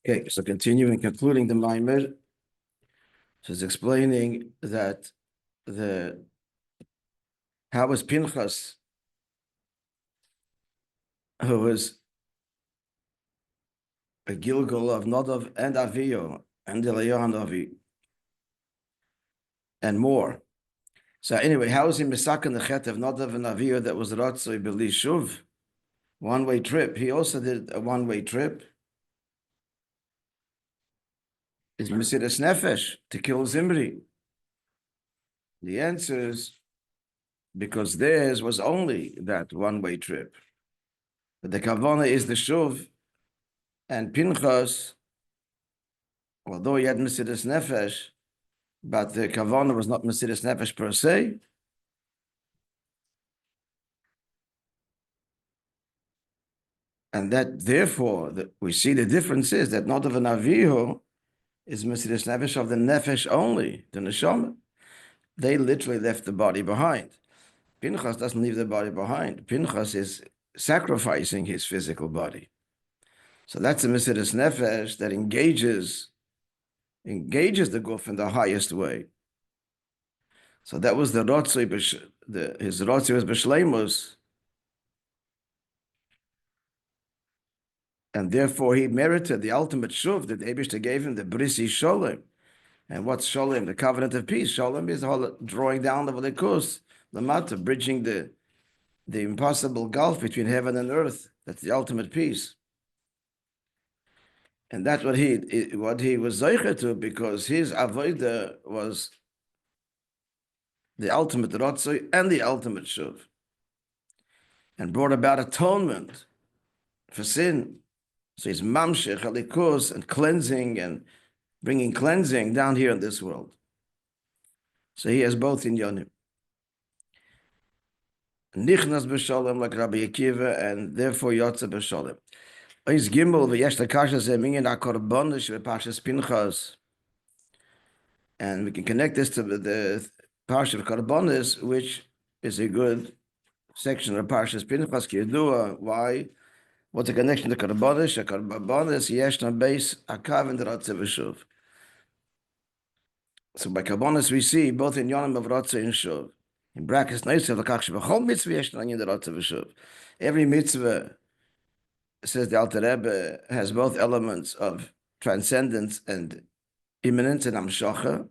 Okay, so continuing, concluding the Maimer, so it's explaining that how was Pinchas, who was a Gilgal of Nadav and Aviyo and Eliyahu Navi and more. So anyway, how is he misaken the chet of Nadav and Aviyo that was Ratzoi B'li Shuv, one-way trip? He also did a one-way trip. Is Mesiras Nefesh to kill Zimri? The answer is because theirs was only that one-way trip. But the Kavana is the Shuv, and Pinchas, although he had Mesiras Nefesh, but the Kavana was not Mesiras Nefesh per se. And that, therefore, we see the difference is that not of an Avihu is Mesiras Nefesh of the Nefesh only, the Neshama. They literally left the body behind. Pinchas doesn't leave the body behind. Pinchas is sacrificing his physical body. So that's a Mesiras Nefesh that engages the Guf in the highest way. So that was the Rotzoi, his Rotzoi was B'Shleimus, and therefore he merited the ultimate Shuv that Eibishter gave him, the Brisi Sholem. And what's Sholem? The covenant of peace. Sholem is the whole drawing down the Velikus, Lamata, bridging the impossible gulf between heaven and earth. That's the ultimate peace. And that's what he was zeicher to, because his avodah was the ultimate rotzoi and the ultimate shuv, and brought about atonement for sin. So he's mamshech alikus and cleansing and bringing cleansing down here in this world. So he has both in yonim. Nichnas b'sholem like Rabbi Akiva, and therefore yotze b'sholem. Ois gimel v'yesh l'kasha ze minyan ha'korbonish v'pashas Pinchas. And we can connect this to the Parsha of Karbonis, which is a good section of Parshas Pinchas Kiyadua. Why? What's the connection to Karbonis? Karbonis yeshna beis akav and Ratze v'shuv. So by Karbonis we see both in Yonim of Ratze and Shuv. In brackets, Neisel l'kach shebachol mitzvah yeshna yin Ratze v'shuv. Every mitzvah, says the Alter Rebbe, has both elements of transcendence and imminence and amshacha.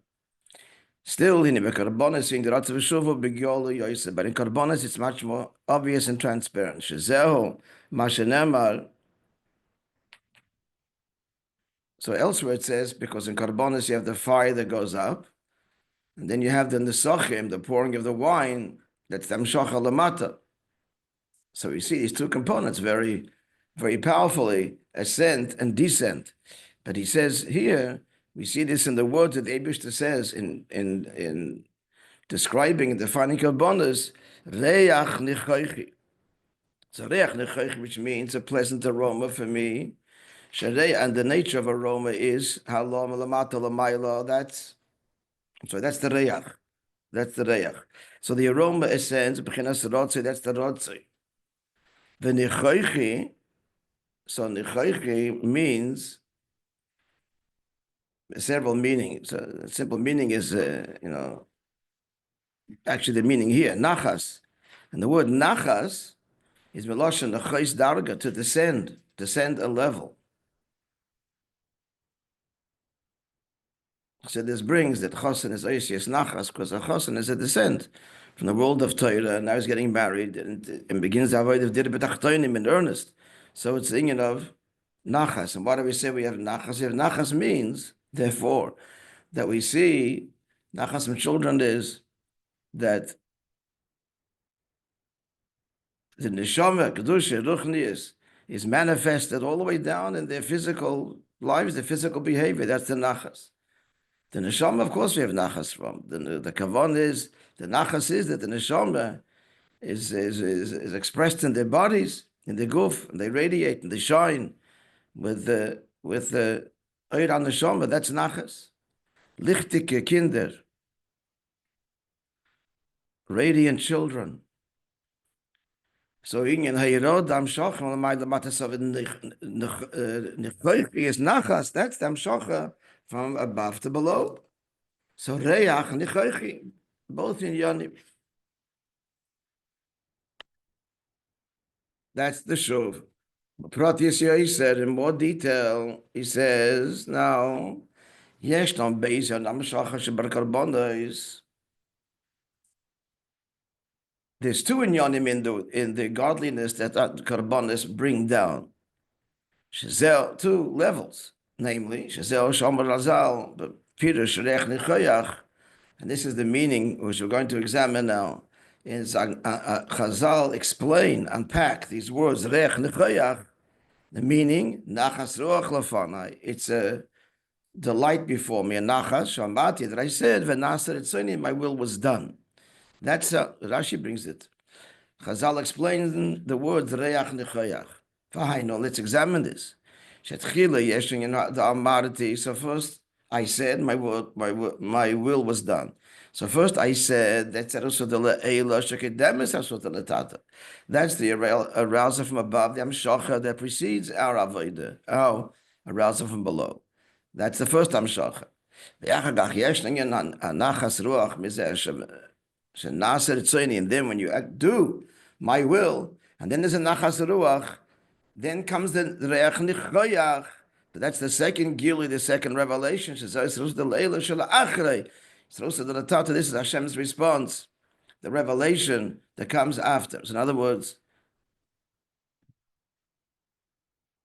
Still, in Karbonis, in the Ratze v'shuv b'gyolu yoyse, but in Karbonis it's much more obvious and transparent. Shezehu mashenemar. So elsewhere it says, because in Karbonis you have the fire that goes up, and then you have the nesachim, the pouring of the wine, that's the amshacha lamata. So we see these two components very, very powerfully, ascent and descent. But he says here, we see this in the words that Eibishter says in describing and defining Karbonis, reach nichoichi. So reach nichoichi, which means a pleasant aroma for me. And the nature of aroma is halom lamata lamayla. That's the reach. That's the reach. So the aroma ascends, b'chinas rotzei, that's the rotzei. The nichoichi, so nichoichi means several meanings. A simple meaning is, actually the meaning here, nachas. And the word nachas is meloshen achos darga, to descend a level. So this brings that chosen is oisius nachas, because a chosen is a descent from the world of Torah, and now he's getting married, and begins the avoid of dir b'tachtonim in earnest. So it's thinking of nachas. And why do we say we have nachas? If nachas means, therefore, that we see nachas from children is that the neshama, kedusha, ruchnius is manifested all the way down in their physical lives, their physical behavior. That's the nachas. The neshama, of course, we have nachas from. The kavan is, the nachas is that the neshama is expressed in their bodies, in the guf, and they radiate and they shine with the oir on neshama. That's nachas. Lichtike kinder, radiant children. So in Hayirod Dam Shocha Lamai Lamatas of Nechleich is Nachas. That's Dam Shocha from above to below. So Reach and Nechleich, both in Yonim. That's the Shuv. Prat Yisrael said in more detail. He says now, Yesh Dam Beis and Dam Shocha Shebar Karbonos. There's two inyanim in the godliness that karbonis bring down. Shazel, two levels, namely Shazel Shomer Razal, but Peter Shrech Nechoyach, and this is the meaning which we're going to examine now. Is Chazal explain, unpack these words Rech Nechoyach, the meaning Nachas Ruach Lafanai. It's a delight before me, a Nachas Shamati that I said V'Naser Etzoni, my will was done. That's Rashi brings it. Chazal explains the words Reach Nechoyach. Fine, now let's examine this. Shetchila yeshing in the Amarti. So first I said my will was done. So first I said that's the arousal from above, the Amshacha that precedes our Avodah, our arousal from below. That's the first Amshacha. And then when you do my will, and then there's a nachas ruach, then comes the reach nichoyach. That's the second gili, the second revelation. This is Hashem's response, the revelation that comes after. So in other words,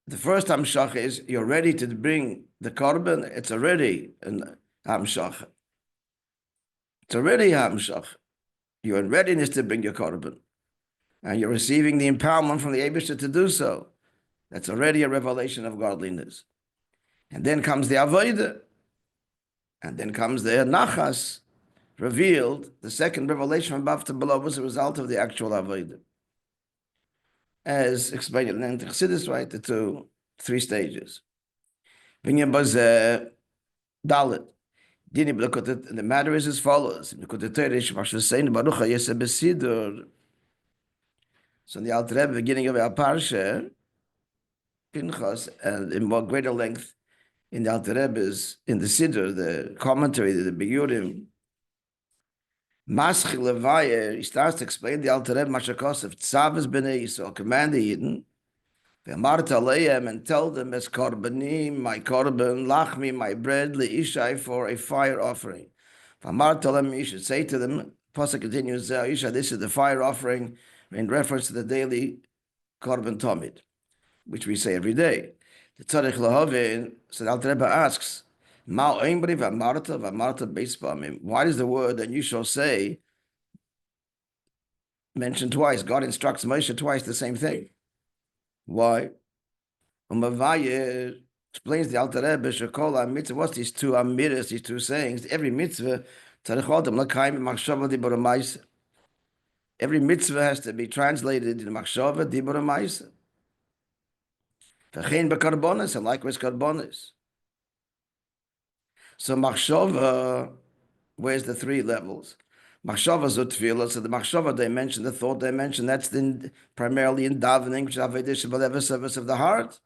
the first hamshach is you're ready to bring the korban. It's already an hamshach. It's already hamshach. You're in readiness to bring your korban, and you're receiving the empowerment from the Eibusher to do so. That's already a revelation of godliness. And then comes the avodah, and then comes the nachas, revealed. The second revelation from above to below was a result of the actual avodah, as explained in the Chassidus, right? The three stages. Binyan bazeh dalet. The matter is as follows. So in the Alter Rebbe, beginning of our parsha, Pinchas, and in more greater length in the Alter Rebbe's, in the Siddur, the commentary, the Bigurim, Maschil Levayer, he starts to explain the Alter Rebbe Mashakosef, Tzavas b'nei Yisrael, command the Yidden, Ve'amarta aleim, and tell them as korbanim, my korban, lachmi, my bread, leishai, for a fire offering. Ve'amarta aleim, you should say to them, Pasuk continues, Isha, this is the fire offering in reference to the daily korban tomid, which we say every day. The tzarich lahavin, so the Alter Rebbe asks, Ma oimbri ve'amarta beis pamim. Why does the word that you shall say mentioned twice? God instructs Moishe twice the same thing. Why? Umavaye explains the Alter Rebbe, Shekola mitzvah, what's these two amiras, these two sayings? Every mitzvah, every mitzvah has to be translated in machshava, dibur ma'isa. V'chein b'karbonis, and likewise karbonis. So machshava, where's the three levels? Machshava zutfila, so the machshava dimension, the thought dimension, that's primarily in davening, which is avodah whatever service of the heart.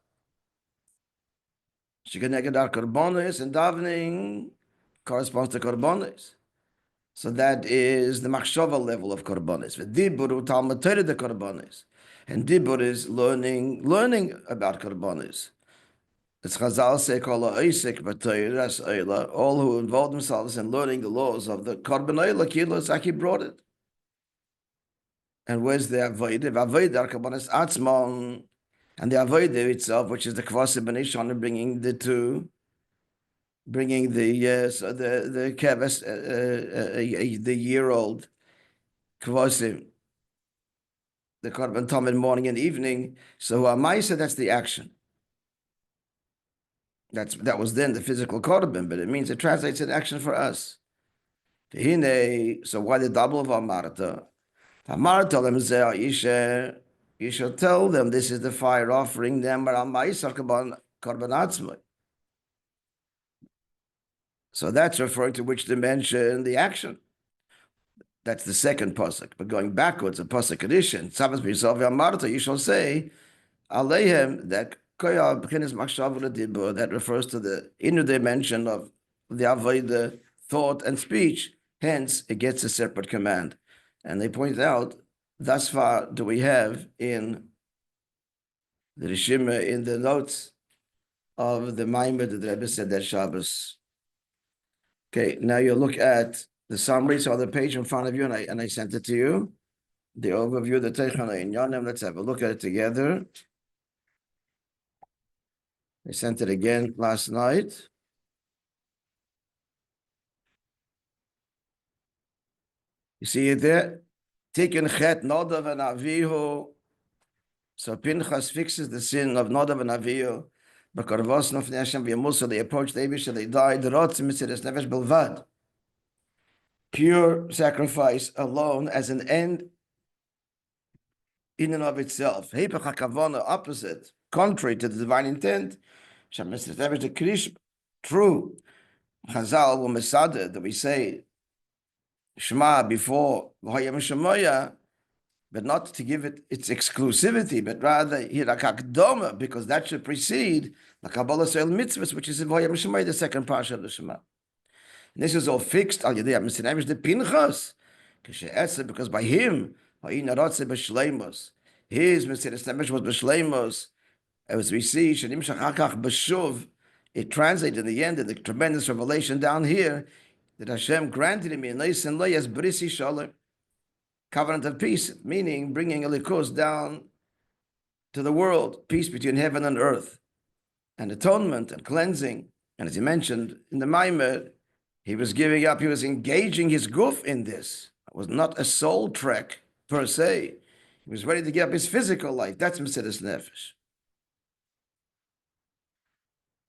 Shikaneged karbonis, and davening corresponds to karbonis. So that is the machshava level of karbonis. V'dibur talmud Torah the karbonis, and dibur is learning about karbonis. As Chazal say, all who involve themselves in learning the laws of the korban oila, kilos, Aki brought it. And where's the avodah? Vaydaber karbonis atzmon, and the avodah itself, which is the kvasa b'nishon, bringing the keves, the year-old kvasim, the korban tamid morning and evening. So Amaisa, that's the action. That was then the physical korban, but it means it translates in action for us. So why the double of Amarta? Amarta them you shall tell them this is the fire offering them korban atzmai. So that's referring to which dimension? The action. That's the second pasuk. But going backwards, a pasuk addition, Tzavas b'Yisrael v'amarta, you shall say, Aleihem, that that refers to the inner dimension of the avodah, thought and speech. Hence, it gets a separate command. And they point out, thus far do we have in the Rishima, in the notes of the Maimah that the Rebbe said that Shabbos. Okay, now you look at the summary, so on the page in front of you, and I sent it to you. The overview, the Teichana in Yonim. Let's have a look at it together. I sent it again last night. You see it there? Tikkun Chet Nadav and Avihu. So Pinchas fixes the sin of Nadav and Avihu. They approached the Abish and they died. Pure sacrifice alone as an end in and of itself. Opposite, contrary to the divine intent. True. Chazal will mesada that we say Shema before V'hayim Shemoya, but not to give it its exclusivity, but rather hirakakdoma, because that should precede the Kabbalah Soil Mitzvahs, which is in V'hayim Shemoya, the second parsha of the Shema. And this is all fixed al Yedei HaMesinavish the Pinchas, because by him his Mesiras Nefesh was b'shleimos. As we see, Shanim Shachakach B'shuv, it translates in the end of the tremendous revelation down here that Hashem granted him in Leis and Leis Brisi Shalom, covenant of peace, meaning bringing a likus down to the world, peace between heaven and earth, and atonement and cleansing. And as he mentioned in the Maimah, he was giving up, he was engaging his guf in this. It was not a soul trek per se. He was ready to give up his physical life. That's Mesiras Nefesh.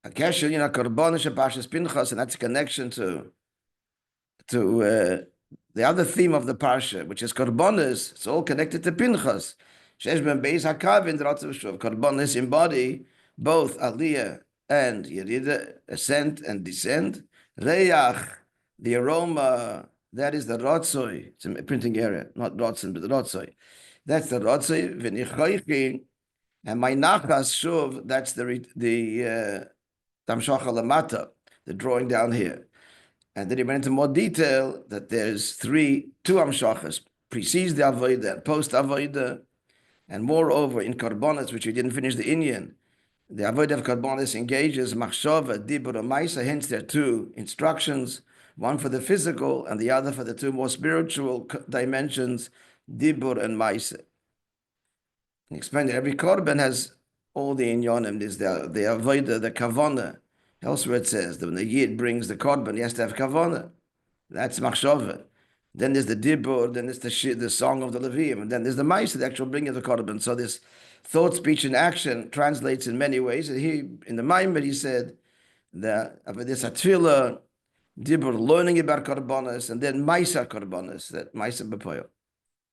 Akesha, Korbonish Pashas Pinchas, and that's a connection to the other theme of the parsha, which is Korbonis. It's all connected to Pinchas. Shesh ben Beis Hakav in the Ratzav Shuv. Korbonis embody both Aliyah and Yerida, ascent and descent. Reyach, the aroma, that is the Rotzoi. It's a printing area, not Rotzen, but the Rotzoi. That's the Rotzoi. V'nichoichi, and my Nachas Shuv, that's the Tamshach Lamata, the drawing down here. And then he went into more detail that there's two Amshachas, precedes the Avodah and post Avodah, and moreover in Korbanos, which we didn't finish the Inyan, the Avodah of Korbanos engages Machshava, Dibur, and Maisa, hence there are two instructions, one for the physical and the other for the two more spiritual dimensions, Dibur and Maisa. He explained that every Korban has all the Inyanim, there's the Avodah, the Kavanah. Elsewhere it says that when the Yid brings the Korban, he has to have Kavanah. That's Machshava. Then there's the Dibur, then there's the song of the Levim, and then there's the Maisa, the actual bringing of the Korban. So this thought, speech, and action translates in many ways. And he, in the Maimah, he said that this Atfila, Dibur, learning about Korbanos, and then Maisa Korbanos, that Maisa B'Poyo.